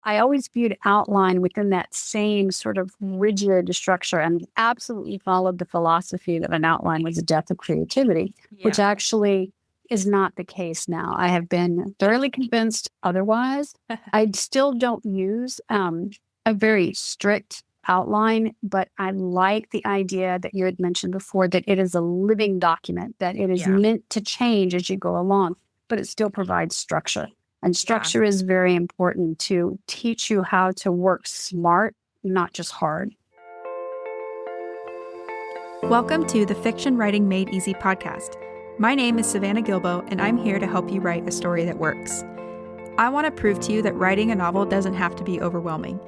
I always viewed outline within that same sort of rigid structure and absolutely followed the philosophy that an outline was a death of creativity, which Yeah. actually is not the case now. I have been thoroughly convinced otherwise. I still don't use a very strict outline, but I like the idea that you had mentioned before that it is a living document, that it is Yeah. meant to change as you go along, but it still provides structure. And Yeah. structure is very important to teach you how to work smart, not just hard. Welcome to the Fiction Writing Made Easy podcast. My name is Savannah Gilbo, and I'm here to help you write a story that works. I want to prove to you that writing a novel doesn't have to be overwhelming.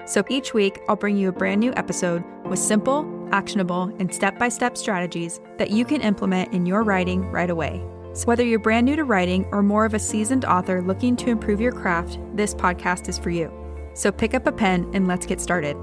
So each week, I'll bring you a brand new episode with simple, actionable, and step-by-step strategies that you can implement in your writing right away. So whether you're brand new to writing or more of a seasoned author looking to improve your craft, this podcast is for you. So pick up a pen and let's get started.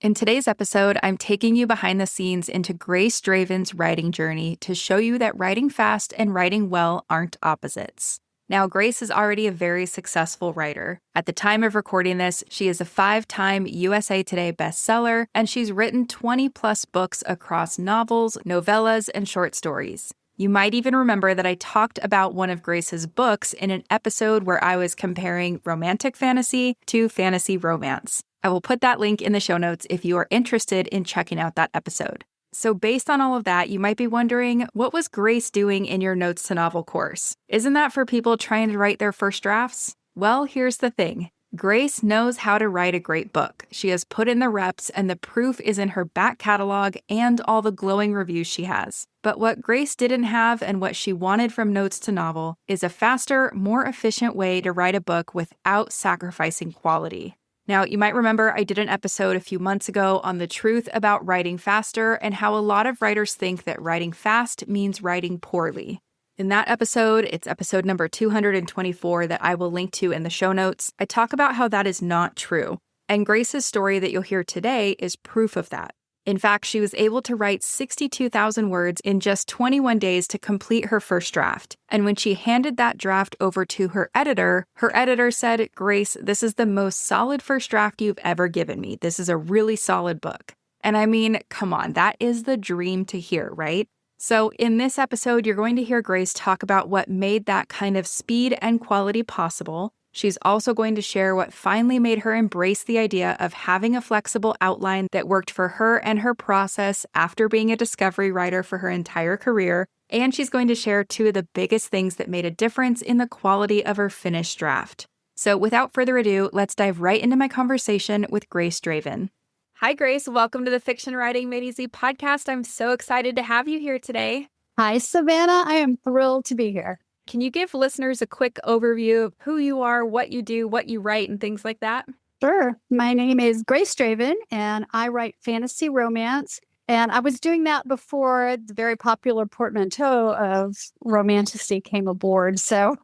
In today's episode, I'm taking you behind the scenes into Grace Draven's writing journey to show you that writing fast and writing well aren't opposites. Now, Grace is already a very successful writer. At the time of recording this, she is a 5-time USA Today bestseller, and she's written 20-plus books across novels, novellas, and short stories. You might even remember that I talked about one of Grace's books in an episode where I was comparing romantic fantasy to fantasy romance. I will put that link in the show notes if you are interested in checking out that episode. So based on all of that, you might be wondering, what was Grace doing in your Notes to Novel course? Isn't that for people trying to write their first drafts? Well, here's the thing. Grace knows how to write a great book. She has put in the reps, and the proof is in her back catalog and all the glowing reviews she has. But what Grace didn't have and what she wanted from Notes to Novel is a faster, more efficient way to write a book without sacrificing quality. Now, you might remember I did an episode a few months ago on the truth about writing faster and how a lot of writers think that writing fast means writing poorly. In that episode, it's episode number 224 that I will link to in the show notes, I talk about how that is not true. And Grace's story that you'll hear today is proof of that. In fact, she was able to write 62,000 words in just 21 days to complete her first draft. And when she handed that draft over to her editor said, "Grace, this is the most solid first draft you've ever given me. This is a really solid book." And I mean, come on, that is the dream to hear, right? So in this episode, you're going to hear Grace talk about what made that kind of speed and quality possible. She's also going to share what finally made her embrace the idea of having a flexible outline that worked for her and her process after being a discovery writer for her entire career. And she's going to share two of the biggest things that made a difference in the quality of her finished draft. So without further ado, let's dive right into my conversation with Grace Draven. Hi, Grace. Welcome to the Fiction Writing Made Easy podcast. I'm so excited to have you here today. Hi, Savannah. I am thrilled to be here. Can you give listeners a quick overview of who you are, what you do, what you write, and things like that? Sure. My name is Grace Draven, and I write fantasy romance. And I was doing that before the very popular portmanteau of romantasy came aboard. So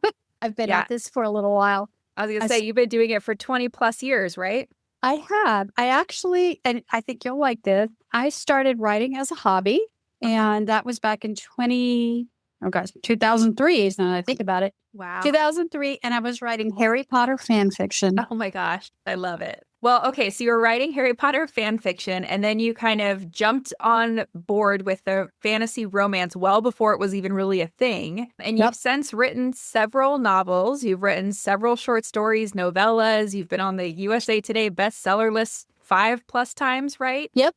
I've been at this for a little while. I was going to say, you've been doing it for 20 plus years, right? I have. I actually, and I think you'll like this, I started writing as a hobby, and that was back in 2003, now that I think about it. Wow. 2003, and I was writing Harry Potter fan fiction. Oh my gosh, I love it. Well, okay, so you were writing Harry Potter fan fiction, and then you kind of jumped on board with the fantasy romance well before it was even really a thing. And you've since written several novels. You've written several short stories, novellas. You've been on the USA Today bestseller list 5+ times, right? Yep,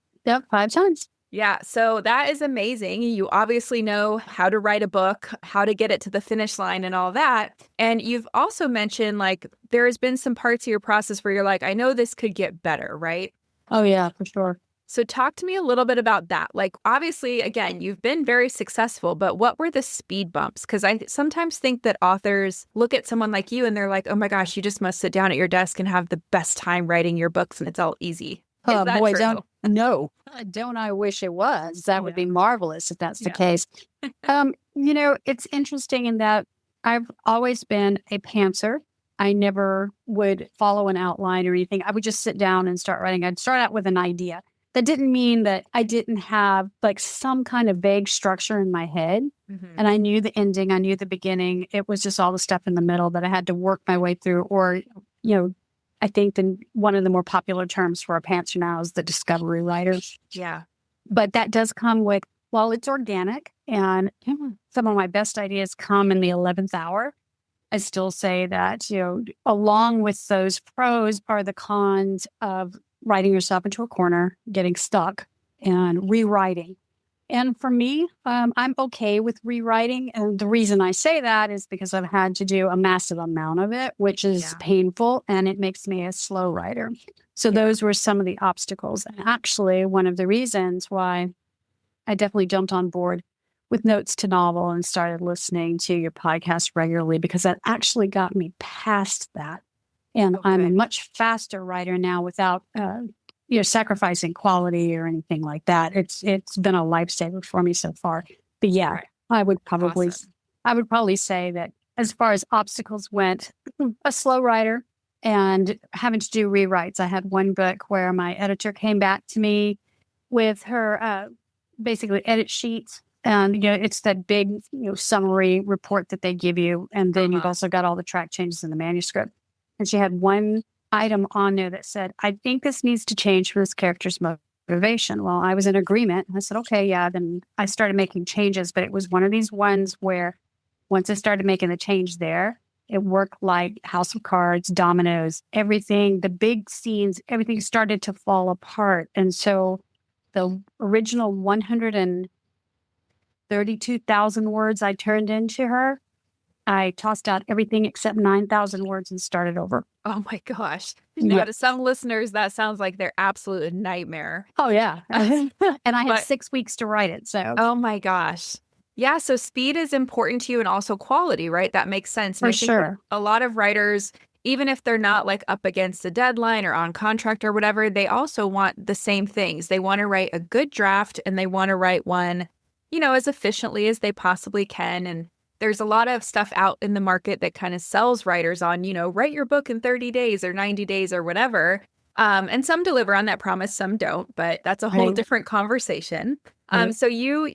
5 times. Yeah, so that is amazing. You obviously know how to write a book, how to get it to the finish line and all that. And you've also mentioned, like, there has been some parts of your process where you're like, I know this could get better, right? Oh, yeah, for sure. So talk to me a little bit about that. Like, obviously, again, you've been very successful, but what were the speed bumps? Because I sometimes think that authors look at someone like you and they're like, oh my gosh, you just must sit down at your desk and have the best time writing your books and it's all easy. Oh, boy, don't I wish it was. That would be marvelous if that's the case. It's interesting in that I've always been a pantser. I never would follow an outline or anything. I would just sit down and start writing. I'd start out with an idea. That didn't mean that I didn't have like some kind of vague structure in my head. Mm-hmm. And I knew the ending. I knew the beginning. It was just all the stuff in the middle that I had to work my way through or, I think one of the more popular terms for a pantser now is the discovery writer. Yeah. But that does come with, while it's organic and some of my best ideas come in the 11th hour, I still say that, along with those pros are the cons of writing yourself into a corner, getting stuck, and rewriting. And for me, I'm okay with rewriting. And the reason I say that is because I've had to do a massive amount of it, which is painful, and it makes me a slow writer. So those were some of the obstacles. And actually, one of the reasons why I definitely jumped on board with Notes to Novel and started listening to your podcast regularly, because that actually got me past that. And I'm a much faster writer now without sacrificing quality or anything like that. It's been a lifesaver for me so far. But I would probably say that as far as obstacles went, a slow writer and having to do rewrites. I had one book where my editor came back to me with her basically edit sheets. And, it's that big, summary report that they give you. And then you've also got all the track changes in the manuscript. And she had one item on there that said, I think this needs to change for this character's motivation. Well, I was in agreement. I said, okay, yeah. Then I started making changes. But it was one of these ones where once I started making the change there, it worked like House of Cards, dominoes, everything, the big scenes, everything started to fall apart. And so the original 132,000 words I turned into her, I tossed out everything except 9,000 words and started over. Oh my gosh. Now, to some listeners, that sounds like their absolute nightmare. Oh, yeah. And I had 6 weeks to write it. So, oh my gosh. Yeah. So speed is important to you, and also quality, right? That makes sense. For sure. A lot of writers, even if they're not like up against a deadline or on contract or whatever, they also want the same things. They want to write a good draft, and they want to write one, as efficiently as they possibly can. And there's a lot of stuff out in the market that kind of sells writers on, write your book in 30 days or 90 days or whatever. And some deliver on that promise, some don't, but that's a whole different conversation. So you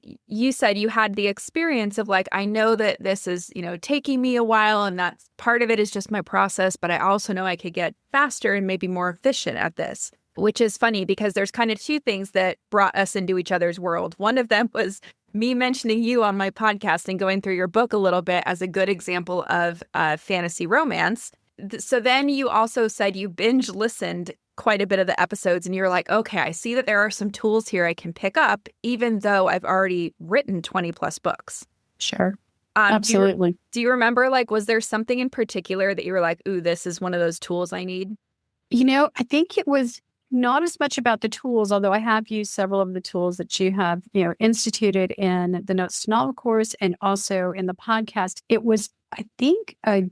said you had the experience of like, I know that this is, taking me a while, and that's part of it is just my process, but I also know I could get faster and maybe more efficient at this, which is funny because there's kind of two things that brought us into each other's world. One of them was me mentioning you on my podcast and going through your book a little bit as a good example of fantasy romance. So then you also said you binge listened quite a bit of the episodes, and you're like, okay, I see that there are some tools here I can pick up, even though I've already written 20 plus books. Sure. Absolutely. Do you remember, like, was there something in particular that you were like, ooh, this is one of those tools I need? I think it was not as much about the tools, although I have used several of the tools that you have, instituted in the Notes to Novel course and also in the podcast. It was, I think, a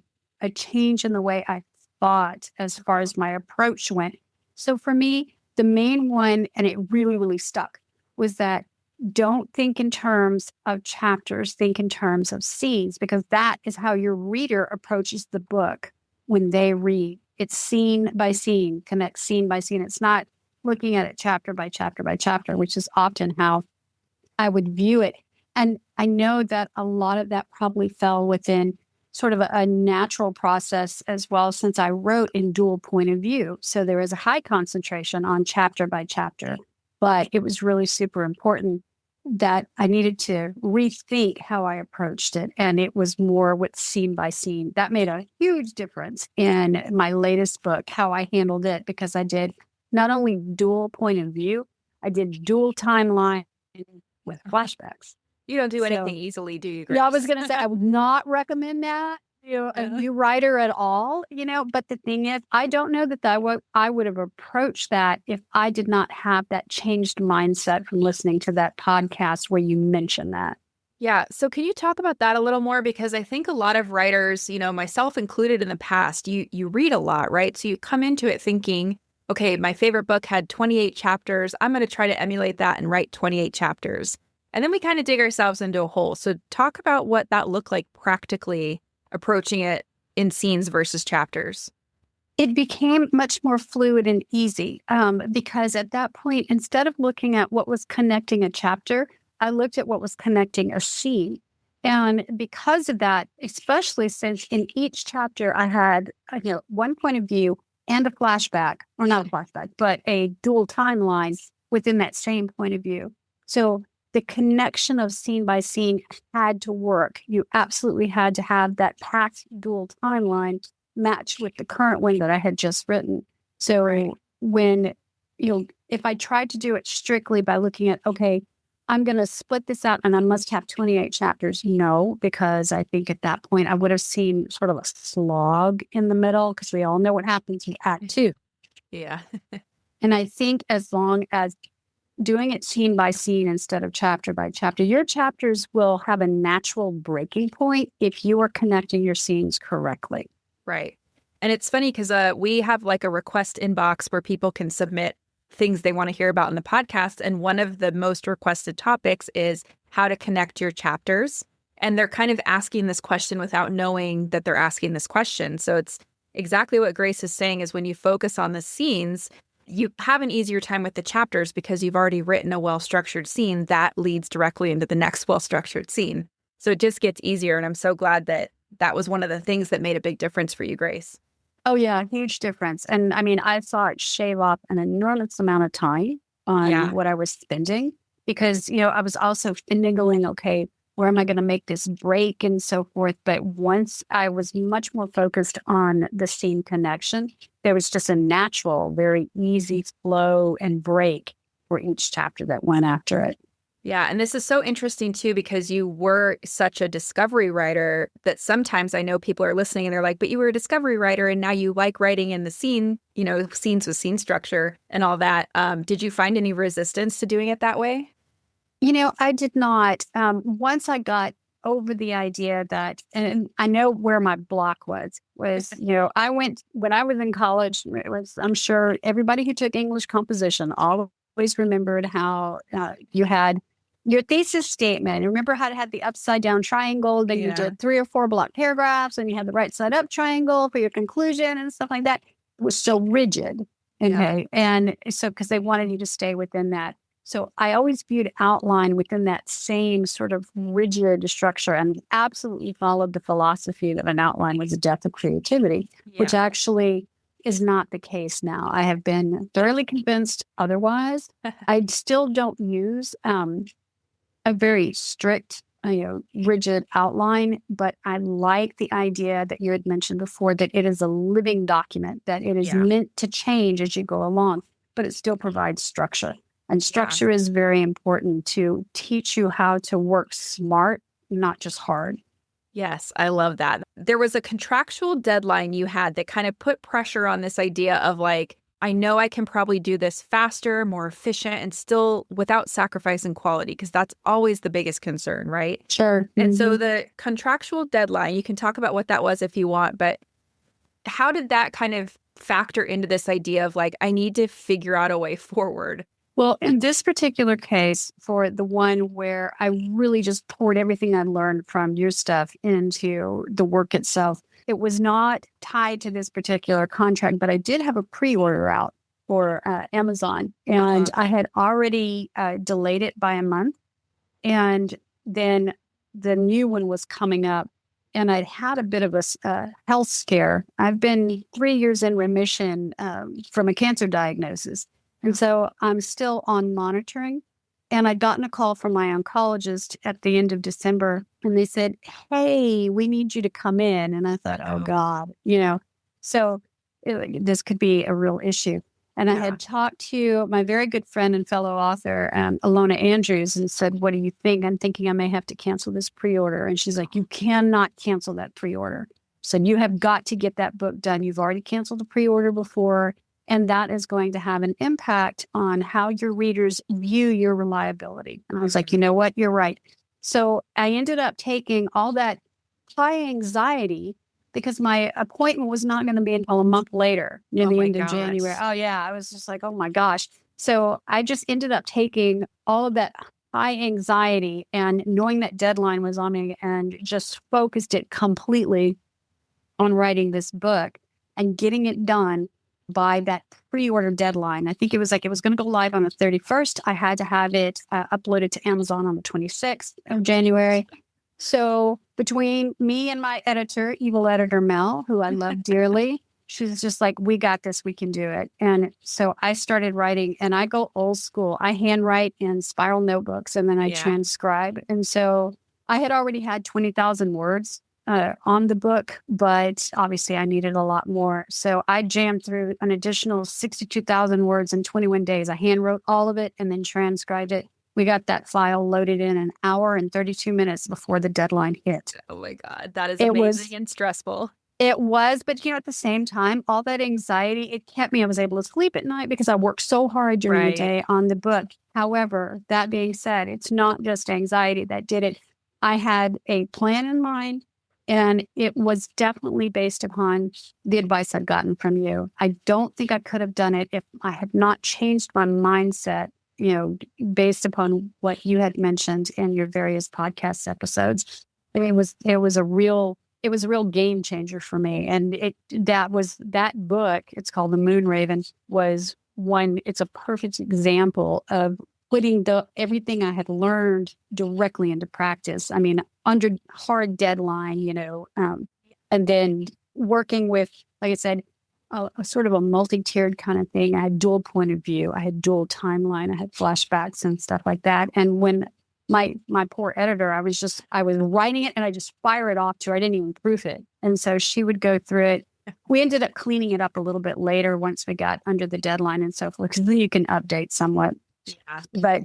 change in the way I thought as far as my approach went. So for me, the main one, and it really, really stuck, was that don't think in terms of chapters, think in terms of scenes, because that is how your reader approaches the book when they read. It's scene by scene, connect scene by scene. It's not looking at it chapter by chapter by chapter, which is often how I would view it. And I know that a lot of that probably fell within sort of a natural process as well, since I wrote in dual point of view. So there is a high concentration on chapter by chapter, but it was really super important that I needed to rethink how I approached it. And it was more with scene by scene. That made a huge difference in my latest book, how I handled it, because I did not only dual point of view, I did dual timeline with flashbacks. You don't do anything easily, do you, Grace? Yeah, I was going to say, I would not recommend that, a new writer at all, but the thing is, I don't know that I would have approached that if I did not have that changed mindset from listening to that podcast where you mentioned that. Yeah. So can you talk about that a little more? Because I think a lot of writers, myself included in the past, you read a lot, right? So you come into it thinking, okay, my favorite book had 28 chapters. I'm going to try to emulate that and write 28 chapters. And then we kind of dig ourselves into a hole. So talk about what that looked like practically, approaching it in scenes versus chapters. It became much more fluid and easy because at that point, instead of looking at what was connecting a chapter, I looked at what was connecting a scene. And because of that, especially since in each chapter I had one point of view, and a flashback, or not a flashback, but a dual timeline within that same point of view. So the connection of scene by scene had to work. You absolutely had to have that past dual timeline match with the current one that I had just written. So when, if I tried to do it strictly by looking at, okay, I'm going to split this out and I must have 28 chapters. No, because I think at that point I would have seen sort of a slog in the middle, because we all know what happens in Act 2. Yeah. And I think as long as doing it scene by scene instead of chapter by chapter, your chapters will have a natural breaking point if you are connecting your scenes correctly. Right. And it's funny because we have like a request inbox where people can submit things they want to hear about in the podcast. And one of the most requested topics is how to connect your chapters. And they're kind of asking this question without knowing that they're asking this question. So it's exactly what Grace is saying, is when you focus on the scenes, you have an easier time with the chapters because you've already written a well-structured scene that leads directly into the next well-structured scene. So it just gets easier. And I'm so glad that that was one of the things that made a big difference for you, Grace. Oh, yeah, huge difference. And I mean, I saw it shave off an enormous amount of time on what I was spending, because, I was also finagling, okay, where am I going to make this break and so forth. But once I was much more focused on the scene connection, there was just a natural, very easy flow and break for each chapter that went after it. Yeah. And this is so interesting, too, because you were such a discovery writer that sometimes I know people are listening and they're like, but you were a discovery writer and now you like writing in the scene, scenes with scene structure and all that. Did you find any resistance to doing it that way? I did not. Once I got over the idea that, and I know where my block was, I went, when I was in college, I'm sure everybody who took English composition always remembered how you had your thesis statement. Remember how it had the upside down triangle, then you did 3 or 4 block paragraphs, and you had the right side up triangle for your conclusion and stuff like that. It was so rigid. Okay. And so, because they wanted you to stay within that. So I always viewed outline within that same sort of rigid structure, and absolutely followed the philosophy that an outline was the death of creativity, which actually is not the case now. I have been thoroughly convinced otherwise. I still don't use a very strict, rigid outline, but I like the idea that you had mentioned before, that it is a living document, that it is meant to change as you go along, but it still provides structure. And structure is very important to teach you how to work smart, not just hard. Yes, I love that. There was a contractual deadline you had that kind of put pressure on this idea of like, I know I can probably do this faster, more efficient, and still without sacrificing quality, because that's always the biggest concern, right? Sure. And so the contractual deadline, you can talk about what that was if you want, but how did that kind of factor into this idea of like, I need to figure out a way forward? Well, in this particular case, for the one where I really just poured everything I learned from your stuff into the work itself, it was not tied to this particular contract, but I did have a pre-order out for Amazon, and I had already delayed it by a month. And then the new one was coming up, and I'd had a bit of a health scare. I've been 3 years in remission from a cancer diagnosis. And so I'm still on monitoring. And I'd gotten a call from my oncologist at the end of December, and they said, hey, we need you to come in. And I thought, oh, God, so this could be a real issue. And I had talked to my very good friend and fellow author, Alona Andrews, and said, what do you think? I'm thinking I may have to cancel this pre-order. And she's like, you cannot cancel that pre-order. So you have got to get that book done. You've already canceled the pre-order before. And that is going to have an impact on how your readers view your reliability. And I was like, you know what? You're right. So I ended up taking all that high anxiety, because my appointment was not going to be until a month later, near the end of January. Oh, yeah. I was just like, oh, my gosh. So I just ended up taking all of that high anxiety and knowing that deadline was on me, and just focused it completely on writing this book and getting it done by that pre-order deadline. I think it was going to go live on the 31st. I had to have it uploaded to Amazon on the 26th of January. So between me and my editor, evil editor Mel, who I love dearly, she was just like, we got this, we can do it. And so I started writing, and I go old school. I handwrite in spiral notebooks, and then I transcribe. And so I had already had 20,000 words on the book, but obviously I needed a lot more. So I jammed through an additional 62,000 words in 21 days. I hand wrote all of it and then transcribed it. We got that file loaded in an hour and 32 minutes before the deadline hit. Oh my God. That is amazing and stressful. It was, but at the same time, all that anxiety, it kept me. I was able to sleep at night because I worked so hard during the day on the book. However, that being said, it's not just anxiety that did it. I had a plan in mind, and it was definitely based upon the advice I'd gotten from you. I don't think I could have done it if I had not changed my mindset, based upon what you had mentioned in your various podcast episodes. I mean, it was a real game changer for me. And that book, it's called The Moon Raven, it's a perfect example of putting everything I had learned directly into practice. I mean, under hard deadline, and then working with, like I said, a sort of a multi-tiered kind of thing. I had dual point of view. I had dual timeline. I had flashbacks and stuff like that. And when my poor editor, I was writing it and I just fire it off to her. I didn't even proof it. And so she would go through it. We ended up cleaning it up a little bit later once we got under the deadline and so forth, because then you can update somewhat. Yeah.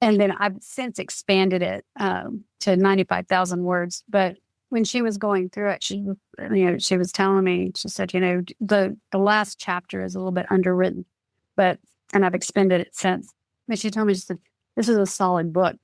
And then I've since expanded it to 95,000 words. But when she was going through it, she was telling me, she said, the last chapter is a little bit underwritten, and I've expanded it since. But she told me, she said, this is a solid book.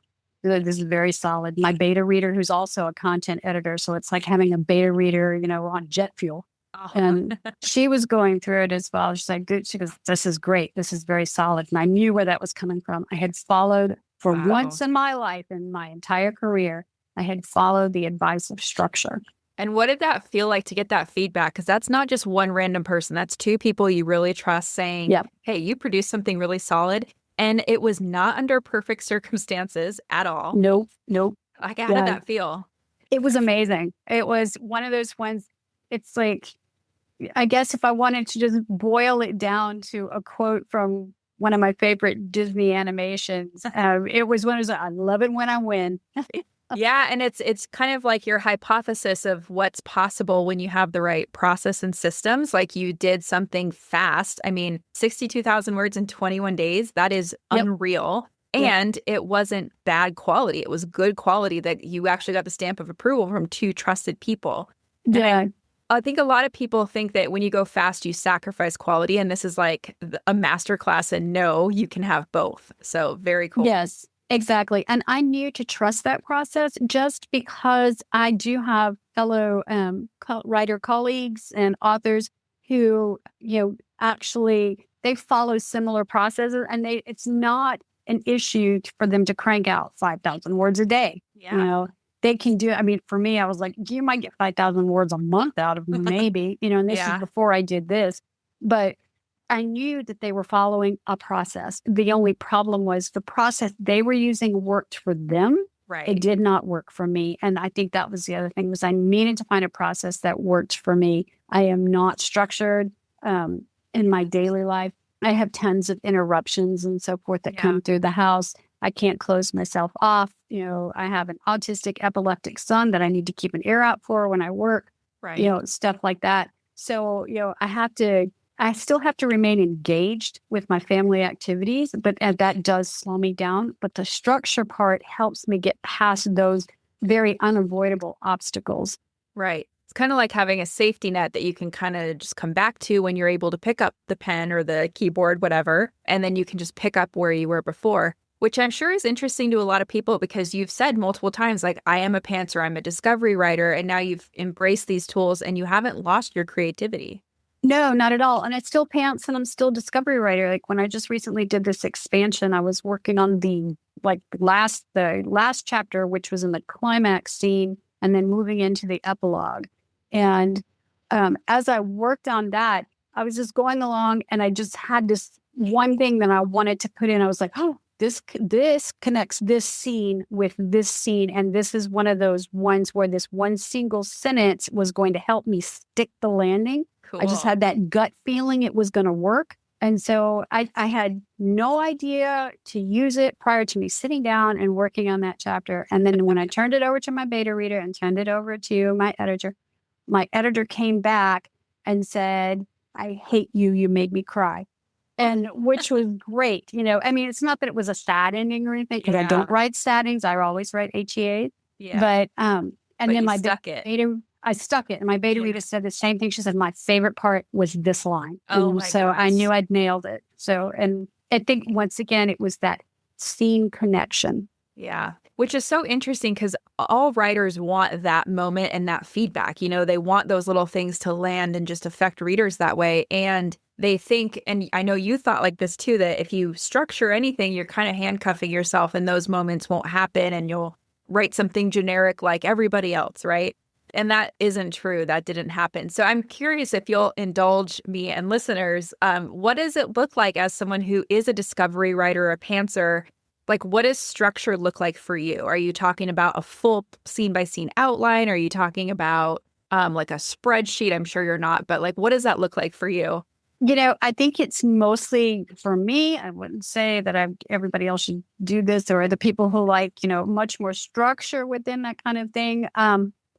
This is very solid. My beta reader, who's also a content editor, so it's like having a beta reader, on jet fuel. Oh. And she was going through it as well. She's like, she goes, this is great. This is very solid. And I knew where that was coming from. I had followed for once in my life, in my entire career, I had followed the advice of structure. And what did that feel like to get that feedback? Because that's not just one random person. That's two people you really trust saying, hey, you produced something really solid. And it was not under perfect circumstances at all. Nope. Like, how did that feel? It was amazing. It was one of those ones, it's like, I guess if I wanted to just boil it down to a quote from one of my favorite Disney animations, it was one of those, I love it when I win. Yeah, and it's kind of like your hypothesis of what's possible when you have the right process and systems. Like, you did something fast. I mean, 62,000 words in 21 days, that is unreal. And it wasn't bad quality. It was good quality that you actually got the stamp of approval from two trusted people. Yeah. I think a lot of people think that when you go fast, you sacrifice quality. And this is like a masterclass. And no, you can have both. So very cool. Yes. Exactly. And I knew to trust that process just because I do have fellow writer colleagues and authors who, actually, they follow similar processes, and it's not an issue for them to crank out 5,000 words a day. Yeah. They can do it. I mean, for me, I was like, you might get 5,000 words a month out of them, maybe, and this is before I did this. But I knew that they were following a process. The only problem was the process they were using worked for them. Right. It did not work for me. And I think that was the other thing, was I needed to find a process that worked for me. I am not structured in my daily life. I have tons of interruptions and so forth that come through the house. I can't close myself off. I have an autistic epileptic son that I need to keep an ear out for when I work, stuff like that. So, I still have to remain engaged with my family activities, and that does slow me down. But the structure part helps me get past those very unavoidable obstacles. Right. It's kind of like having a safety net that you can kind of just come back to when you're able to pick up the pen or the keyboard, whatever, and then you can just pick up where you were before, which I'm sure is interesting to a lot of people, because you've said multiple times, like, I am a pantser, I'm a discovery writer, and now you've embraced these tools and you haven't lost your creativity. No, not at all. And I still pants, and I'm still discovery writer. Like, when I just recently did this expansion, I was working on the last chapter, which was in the climax scene, and then moving into the epilogue. And as I worked on that, I was just going along, and I just had this one thing that I wanted to put in. I was like, oh, this connects this scene with this scene. And this is one of those ones where this one single sentence was going to help me stick the landing. I just Cool. had that gut feeling it was going to work. And so I had no idea to use it prior to me sitting down and working on that chapter. And then when I turned it over to my beta reader and turned it over to my editor came back and said, I hate you. You made me cry. And which was great. I mean, it's not that it was a sad ending or anything, because I don't write sad endings. I always write HEAs. Yeah. But But then you my stuck it. I stuck it. And my beta reader said the same thing. She said, my favorite part was this line. Oh And my so I gosh. knew I'd nailed it. So, and I think once again, it was that scene connection. Yeah. Which is so interesting because all writers want that moment and that feedback. They want those little things to land and just affect readers that way. And they think, and I know you thought like this too, that if you structure anything, you're kind of handcuffing yourself and those moments won't happen and you'll write something generic like everybody else, right? And that isn't true. That didn't happen. So I'm curious if you'll indulge me and listeners. What does it look like as someone who is a discovery writer or a pantser? Like, what does structure look like for you? Are you talking about a full scene by scene outline? Are you talking about like a spreadsheet? I'm sure you're not, but like, what does that look like for you? I think it's mostly for me. I wouldn't say that everybody else should do this, or the people who like, much more structure within that kind of thing.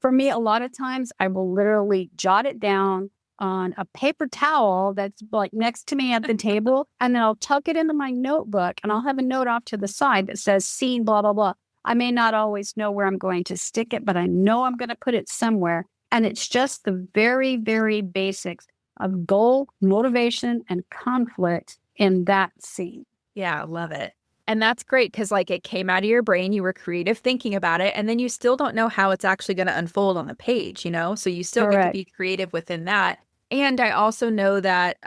For me, a lot of times I will literally jot it down on a paper towel that's like next to me at the table, and then I'll tuck it into my notebook, and I'll have a note off to the side that says scene, blah, blah, blah. I may not always know where I'm going to stick it, but I know I'm going to put it somewhere. And it's just the very, very basics of goal, motivation, and conflict in that scene. Yeah, I love it. And that's great because like it came out of your brain, you were creative thinking about it, and then you still don't know how it's actually going to unfold on the page, So you still get to be creative within that. And I also know that,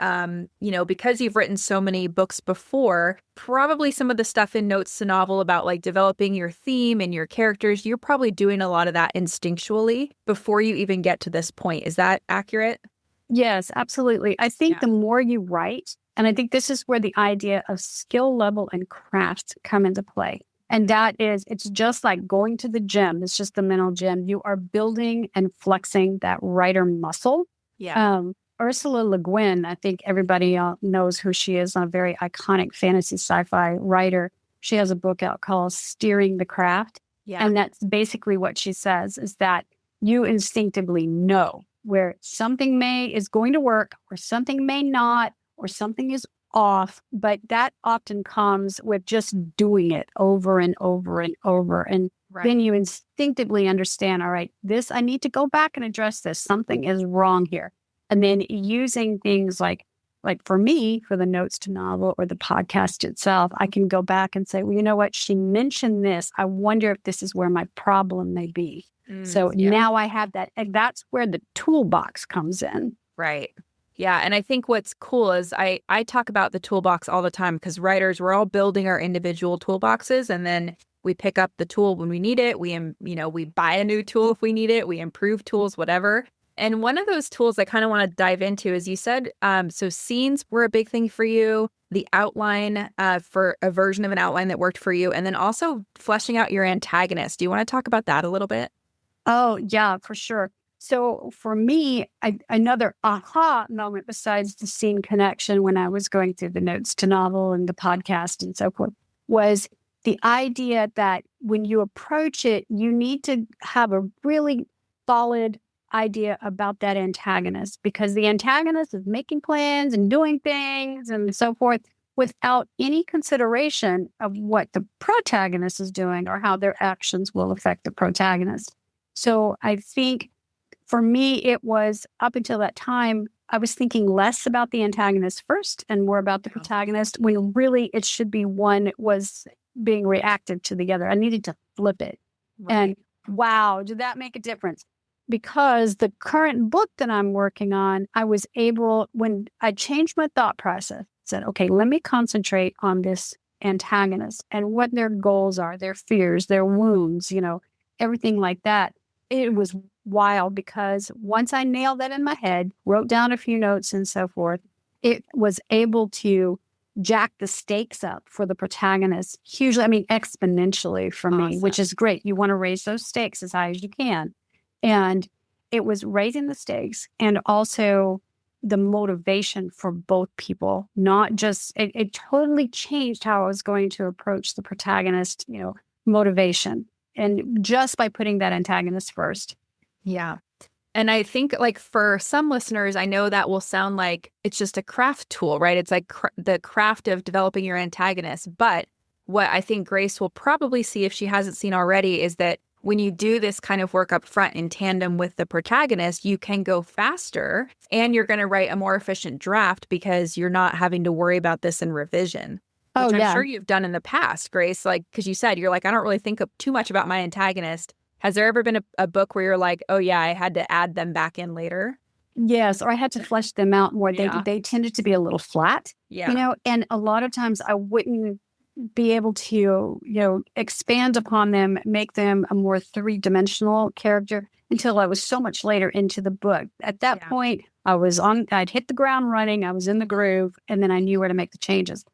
because you've written so many books before, probably some of the stuff in Notes to Novel about like developing your theme and your characters, you're probably doing a lot of that instinctually before you even get to this point. Is that accurate? Yes, absolutely. I think the more you write, and I think this is where the idea of skill level and craft come into play. And that is, it's just like going to the gym. It's just the mental gym. You are building and flexing that writer muscle. Yeah. Ursula Le Guin, I think everybody knows who she is, a very iconic fantasy sci-fi writer. She has a book out called Steering the Craft. Yeah. And that's basically what she says, is that you instinctively know where something is going to work, or something may not, or something is off, but that often comes with just doing it over and over and over. And then you instinctively understand, all right, I need to go back and address this. Something is wrong here. And then using things like for me, for the Notes to Novel or the podcast itself, I can go back and say, well, you know what? She mentioned this. I wonder if this is where my problem may be. Now I have that. And that's where the toolbox comes in. Right. Yeah. And I think what's cool is I talk about the toolbox all the time because writers, we're all building our individual toolboxes, and then we pick up the tool when we need it. We buy a new tool if we need it. We improve tools, whatever. And one of those tools I kind of want to dive into is you said, so scenes were a big thing for you, the outline for a version of an outline that worked for you, and then also fleshing out your antagonist. Do you want to talk about that a little bit? Oh, yeah, for sure. So for me, another aha moment besides the scene connection when I was going through the Notes to Novel and the podcast and so forth was the idea that when you approach it, you need to have a really solid idea about that antagonist, because the antagonist is making plans and doing things and so forth without any consideration of what the protagonist is doing or how their actions will affect the protagonist. So I think for me, it was up until that time, I was thinking less about the antagonist first and more about the protagonist, when really it should be one was being reactive to the other. I needed to flip it. Right. And wow, did that make a difference? Because the current book that I'm working on, I was able, when I changed my thought process, said, okay, let me concentrate on this antagonist and what their goals are, their fears, their wounds, everything like that. It was wild, because once I nailed that in my head, wrote down a few notes and so forth, it was able to jack the stakes up for the protagonist hugely, exponentially for me, which is great. You want to raise those stakes as high as you can. And it was raising the stakes and also the motivation for both people, not just, it totally changed how I was going to approach the protagonist, motivation. And just by putting that antagonist first. Yeah. And I think like for some listeners, I know that will sound like it's just a craft tool, right? It's like the craft of developing your antagonist. But what I think Grace will probably see if she hasn't seen already is that when you do this kind of work up front in tandem with the protagonist, you can go faster and you're going to write a more efficient draft because you're not having to worry about this in revision. Oh, Which I'm yeah. sure you've done in the past, Grace, like, because you said, you're like, I don't really think too much about my antagonist. Has there ever been a book where you're like, oh, yeah, I had to add them back in later? Yes, or I had to flesh them out more. Yeah. They tended to be a little flat, and a lot of times I wouldn't be able to, expand upon them, make them a more three-dimensional character until I was so much later into the book. At that point, I'd hit the ground running, I was in the groove, and then I knew where to make the changes.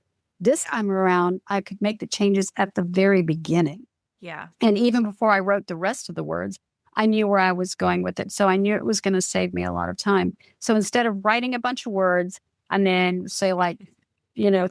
This time around, I could make the changes at the very beginning. Yeah. And even before I wrote the rest of the words, I knew where I was going with it. So I knew it was going to save me a lot of time. So instead of writing a bunch of words and then say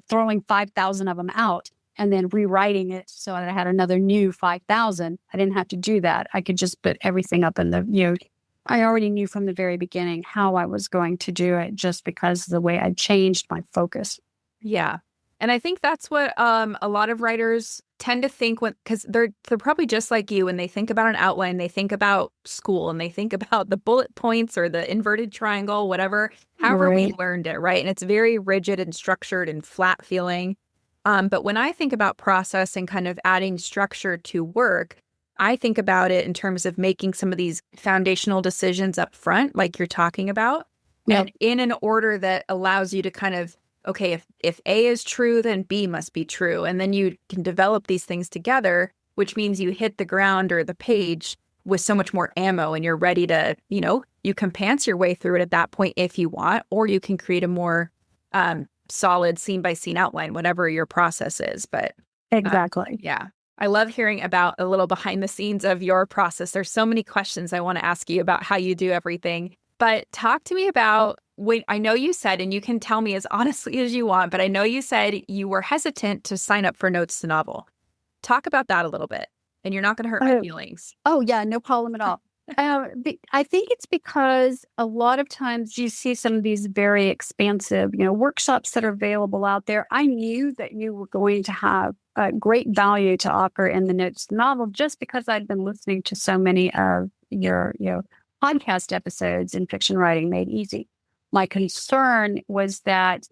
throwing 5,000 of them out and then rewriting it so that I had another new 5,000, I didn't have to do that. I could just put everything up in I already knew from the very beginning how I was going to do it just because of the way I changed my focus. Yeah. And I think that's what a lot of writers tend to think because they're probably just like you when they think about an outline, they think about school and they think about the bullet points or the inverted triangle, whatever, however we learned it, right? And it's very rigid and structured and flat feeling. But when I think about process and kind of adding structure to work, I think about it in terms of making some of these foundational decisions up front, like you're talking about, and in an order that allows you to kind of, okay, if A is true, then B must be true. And then you can develop these things together, which means you hit the ground or the page with so much more ammo and you're ready to, you can pants your way through it at that point if you want, or you can create a more solid scene by scene outline, whatever your process is. But exactly. Yeah. I love hearing about a little behind the scenes of your process. There's so many questions I want to ask you about how you do everything. But talk to me about when I know you said, and you can tell me as honestly as you want, but I know you said you were hesitant to sign up for Notes to Novel. Talk about that a little bit. And you're not going to hurt my feelings. Oh, yeah, no problem at all. I think it's because a lot of times you see some of these very expansive, workshops that are available out there. I knew that you were going to have great value to offer in the Notes to Novel just because I'd been listening to so many of your, podcast episodes in Fiction Writing Made Easy. My concern was that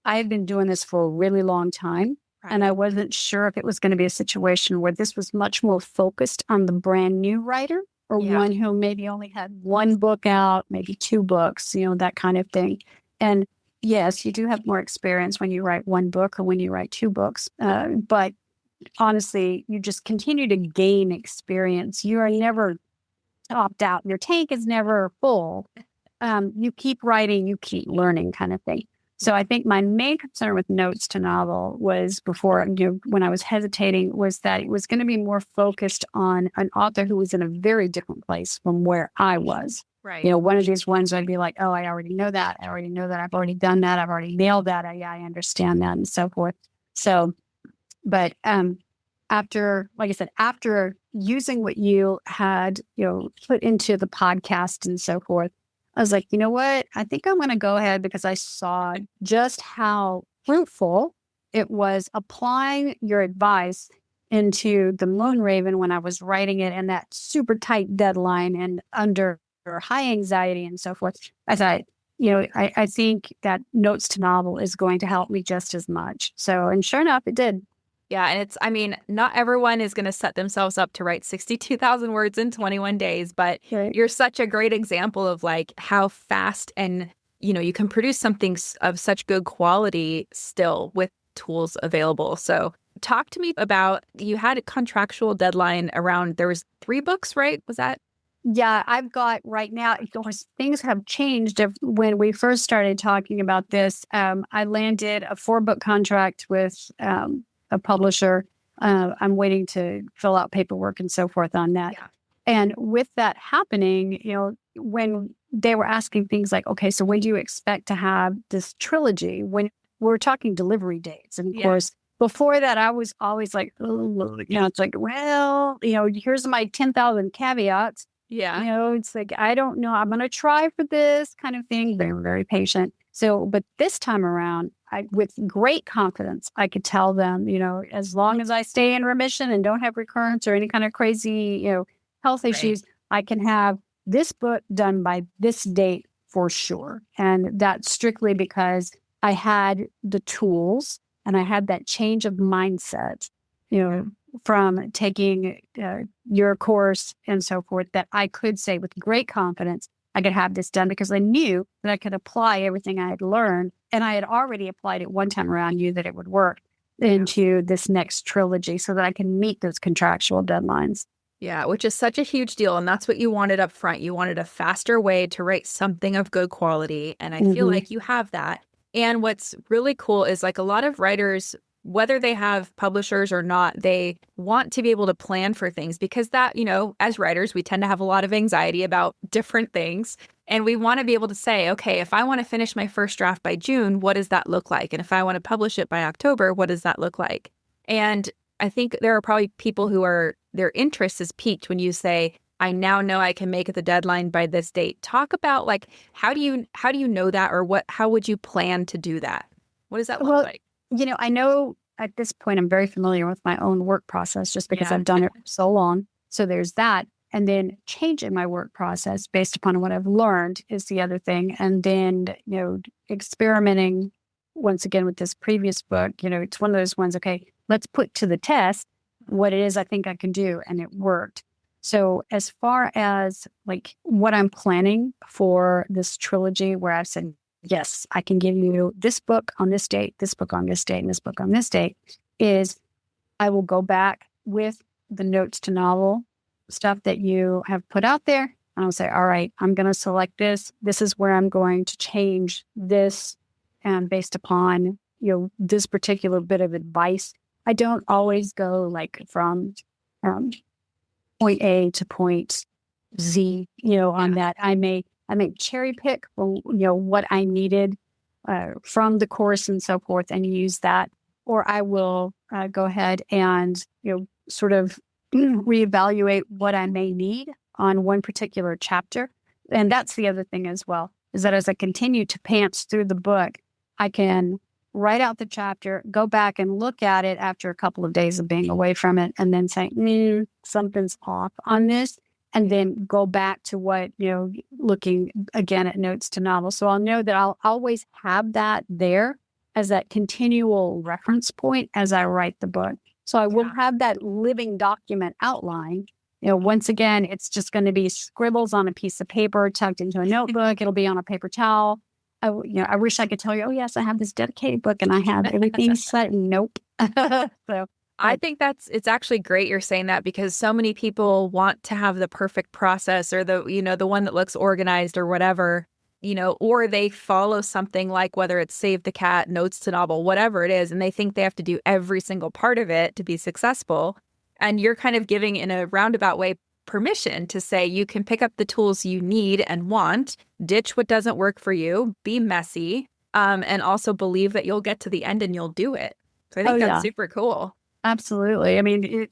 I've been doing this for a really long time, and I wasn't sure if it was going to be a situation where this was much more focused on the brand new writer or one who maybe only had one book out, maybe two books, that kind of thing. And yes, you do have more experience when you write one book or when you write two books. But honestly, you just continue to gain experience. You are never topped out. Your tank is never full. You keep writing, you keep learning kind of thing. So I think my main concern with Notes to Novel was before, when I was hesitating, was that it was going to be more focused on an author who was in a very different place from where I was. Right. One of these ones I'd be like, oh, I already know that. I already know that. I've already done that. I've already nailed that. I understand that and so forth. So, but after, like I said, after using what you had, put into the podcast and so forth, I was like, you know what? I think I'm going to go ahead because I saw just how fruitful it was applying your advice into the Moonraven when I was writing it and that super tight deadline and under high anxiety and so forth. I thought, I think that Notes to Novel is going to help me just as much. So, and sure enough, it did. Yeah. And not everyone is going to set themselves up to write 62,000 words in 21 days, but you're such a great example of like how fast and, you can produce something of such good quality still with tools available. So talk to me about, you had a contractual deadline around, there was 3 books, right? Was that? Yeah, I've got right now, of course, things have changed. When we first started talking about this, I landed a 4-book contract with, a publisher. I'm waiting to fill out paperwork and so forth on that. Yeah. And with that happening, when they were asking things like, okay, so when do you expect to have this trilogy? When we're talking delivery dates. And of course, before that, I was always like, oh, it's like, well, here's my 10,000 caveats. Yeah. It's like, I don't know. I'm going to try for this kind of thing. They were very patient. So, but this time around, with great confidence, I could tell them, as long as I stay in remission and don't have recurrence or any kind of crazy, health issues, I can have this book done by this date for sure. And that's strictly because I had the tools and I had that change of mindset, from taking your course and so forth, that I could say with great confidence, I could have this done because I knew that I could apply everything I had learned. And I had already applied it one time around, knew that it would work into this next trilogy so that I can meet those contractual deadlines. Yeah, which is such a huge deal. And that's what you wanted up front. You wanted a faster way to write something of good quality. And I feel like you have that. And what's really cool is like a lot of writers, whether they have publishers or not, they want to be able to plan for things because that, as writers, we tend to have a lot of anxiety about different things. And we want to be able to say, okay, if I want to finish my first draft by June, what does that look like? And if I want to publish it by October, what does that look like? And I think there are probably people who their interest is piqued when you say, I now know I can make it the deadline by this date. Talk about like, how do you know that, or how would you plan to do that? What does that look like? I know at this point I'm very familiar with my own work process just because I've done it for so long. So there's that. And then changing my work process based upon what I've learned is the other thing. And then, experimenting once again with this previous book, it's one of those ones, okay, let's put to the test what it is I think I can do. And it worked. So as far as like what I'm planning for this trilogy where I've said, yes, I can give you this book on this date, this book on this date, and this book on this date, is I will go back with the notes to novel stuff that you have put out there. And I'll say, all right, I'm going to select this. This is where I'm going to change this. And based upon, this particular bit of advice, I don't always go like from point A to point Z, on that. I may cherry pick, what I needed from the course and so forth and use that. Or I will go ahead and, sort of reevaluate what I may need on one particular chapter. And that's the other thing as well, is that as I continue to pants through the book, I can write out the chapter, go back and look at it after a couple of days of being away from it, and then say, something's off on this. And then go back to what, looking again at notes to novels. So I'll know that I'll always have that there as that continual reference point as I write the book. So I will have that living document outline. Once again, it's just going to be scribbles on a piece of paper tucked into a notebook. It'll be on a paper towel. I wish I could tell you, oh, yes, I have this dedicated book and I have everything set. Nope. So I think it's actually great you're saying that because so many people want to have the perfect process or the one that looks organized or whatever, or they follow something like whether it's Save the Cat, Notes to Novel, whatever it is, and they think they have to do every single part of it to be successful. And you're kind of giving in a roundabout way permission to say you can pick up the tools you need and want, ditch what doesn't work for you, be messy, and also believe that you'll get to the end and you'll do it. So I think that's super cool. Absolutely. I mean,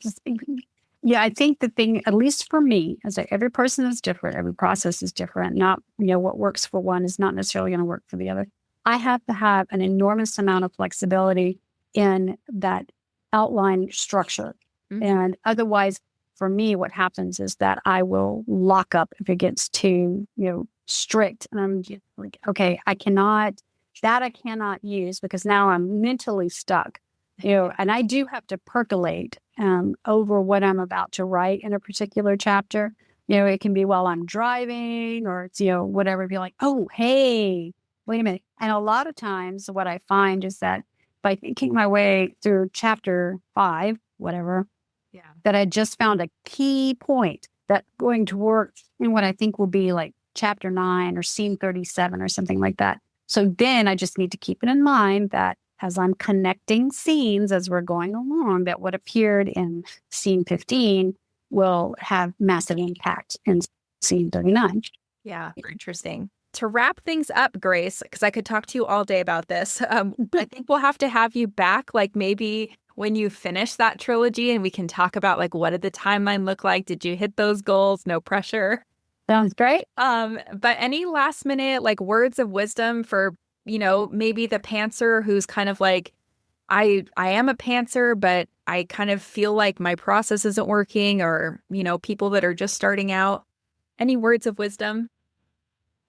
I think the thing, at least for me, is that every person is different. Every process is different. Not, what works for one is not necessarily going to work for the other. I have to have an enormous amount of flexibility in that outline structure. Mm-hmm. And otherwise, for me, what happens is that I will lock up if it gets too, strict. And I'm just like, okay, I cannot use because now I'm mentally stuck. And I do have to percolate over what I'm about to write in a particular chapter. It can be while I'm driving or it's, whatever. Be like, oh, hey, wait a minute. And a lot of times what I find is that by thinking my way through chapter 5, whatever, that I just found a key point that's going to work in what I think will be like chapter 9 or scene 37 or something like that. So then I just need to keep it in mind that as I'm connecting scenes as we're going along, that what appeared in scene 15 will have massive impact in scene 39. Yeah, interesting. To wrap things up, Grace, because I could talk to you all day about this, I think we'll have to have you back, like maybe when you finish that trilogy and we can talk about like what did the timeline look like? Did you hit those goals? No pressure. Sounds great. But any last minute like words of wisdom for, maybe the pantser who's kind of like, I am a pantser, but I kind of feel like my process isn't working, or, people that are just starting out. Any words of wisdom?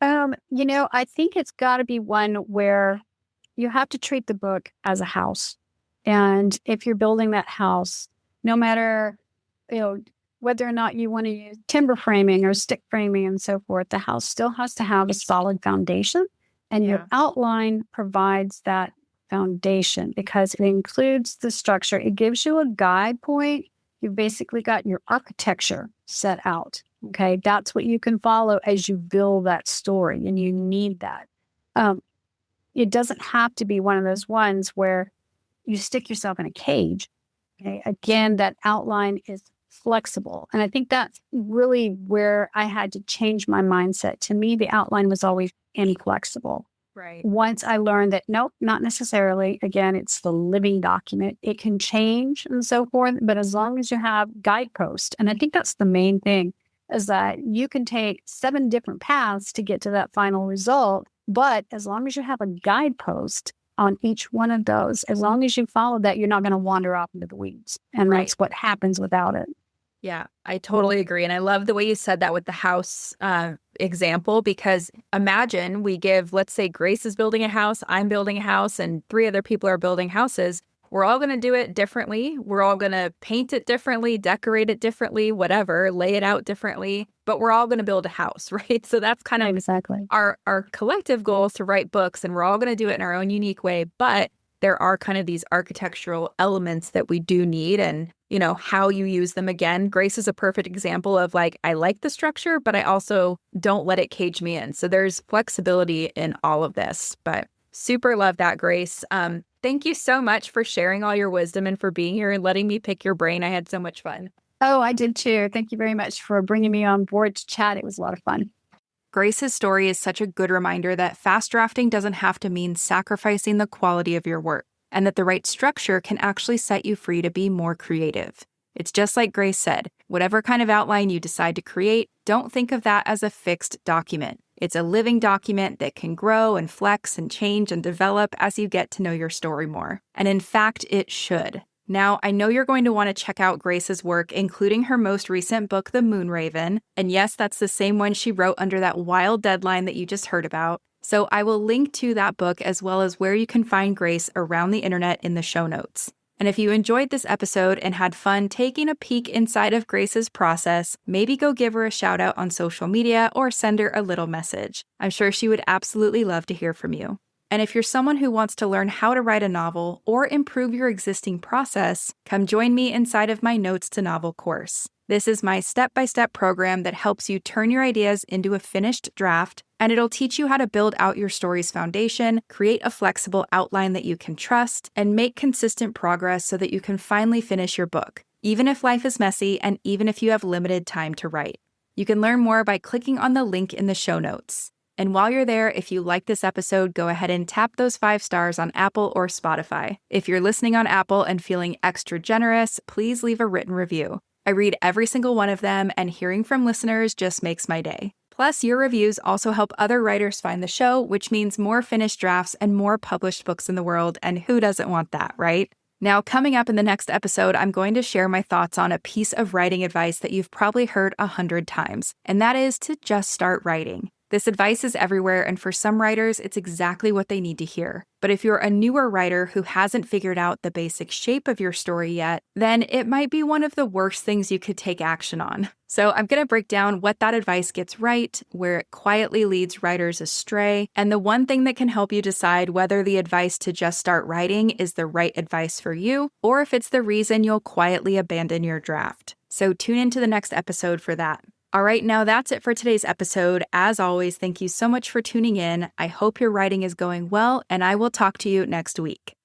I think it's got to be one where you have to treat the book as a house. And if you're building that house, no matter, you know, whether or not you want to use timber framing or stick framing and so forth, the house still has to have a solid foundation. And your outline provides that foundation because it includes the structure. It gives you a guide point. You've basically got your architecture set out. Okay, that's what you can follow as you build that story, and you need that. It doesn't have to be one of those ones where you stick yourself in a cage. Okay, again, that outline is flexible, and I think that's really where I had to change my mindset. To me, the outline was always inflexible. Right. Once I learned that, nope, not necessarily. Again, it's the living document. It can change and so forth, but as long as you have guideposts, and I think that's the main thing, is that you can take 7 different paths to get to that final result. But as long as you have a guidepost on each one of those, as long as you follow that, you're not going to wander off into the weeds. And that's what happens without it. Yeah, I totally agree. And I love the way you said that with the house example, because imagine let's say Grace is building a house, I'm building a house, and 3 other people are building houses. We're all going to do it differently. We're all going to paint it differently, decorate it differently, whatever, lay it out differently, but we're all going to build a house, right? So that's kind of exactly our collective goal is to write books, and we're all going to do it in our own unique way. But there are kind of these architectural elements that we do need, and, how you use them. Again, Grace is a perfect example of like, I like the structure, but I also don't let it cage me in. So there's flexibility in all of this, but super love that, Grace. Thank you so much for sharing all your wisdom and for being here and letting me pick your brain. I had so much fun. Oh, I did too. Thank you very much for bringing me on board to chat. It was a lot of fun. Grace's story is such a good reminder that fast drafting doesn't have to mean sacrificing the quality of your work, and that the right structure can actually set you free to be more creative. It's just like Grace said, whatever kind of outline you decide to create, don't think of that as a fixed document. It's a living document that can grow and flex and change and develop as you get to know your story more. And in fact, it should. Now, I know you're going to want to check out Grace's work, including her most recent book, The Moonraven. And yes, that's the same one she wrote under that wild deadline that you just heard about. So I will link to that book as well as where you can find Grace around the internet in the show notes. And if you enjoyed this episode and had fun taking a peek inside of Grace's process, maybe go give her a shout out on social media or send her a little message. I'm sure she would absolutely love to hear from you. And if you're someone who wants to learn how to write a novel or improve your existing process, come join me inside of my Notes to Novel course. This is my step-by-step program that helps you turn your ideas into a finished draft, and it'll teach you how to build out your story's foundation, create a flexible outline that you can trust, and make consistent progress so that you can finally finish your book, even if life is messy and even if you have limited time to write. You can learn more by clicking on the link in the show notes. And while you're there, if you like this episode, go ahead and tap those 5 stars on Apple or Spotify. If you're listening on Apple and feeling extra generous, please leave a written review. I read every single one of them, and hearing from listeners just makes my day. Plus, your reviews also help other writers find the show, which means more finished drafts and more published books in the world, and who doesn't want that, right? Now, coming up in the next episode, I'm going to share my thoughts on a piece of writing advice that you've probably heard 100 times, and that is to just start writing. This advice is everywhere, and for some writers, it's exactly what they need to hear. But if you're a newer writer who hasn't figured out the basic shape of your story yet, then it might be one of the worst things you could take action on. So I'm going to break down what that advice gets right, where it quietly leads writers astray, and the one thing that can help you decide whether the advice to just start writing is the right advice for you, or if it's the reason you'll quietly abandon your draft. So tune into the next episode for that. All right, now that's it for today's episode. As always, thank you so much for tuning in. I hope your writing is going well, and I will talk to you next week.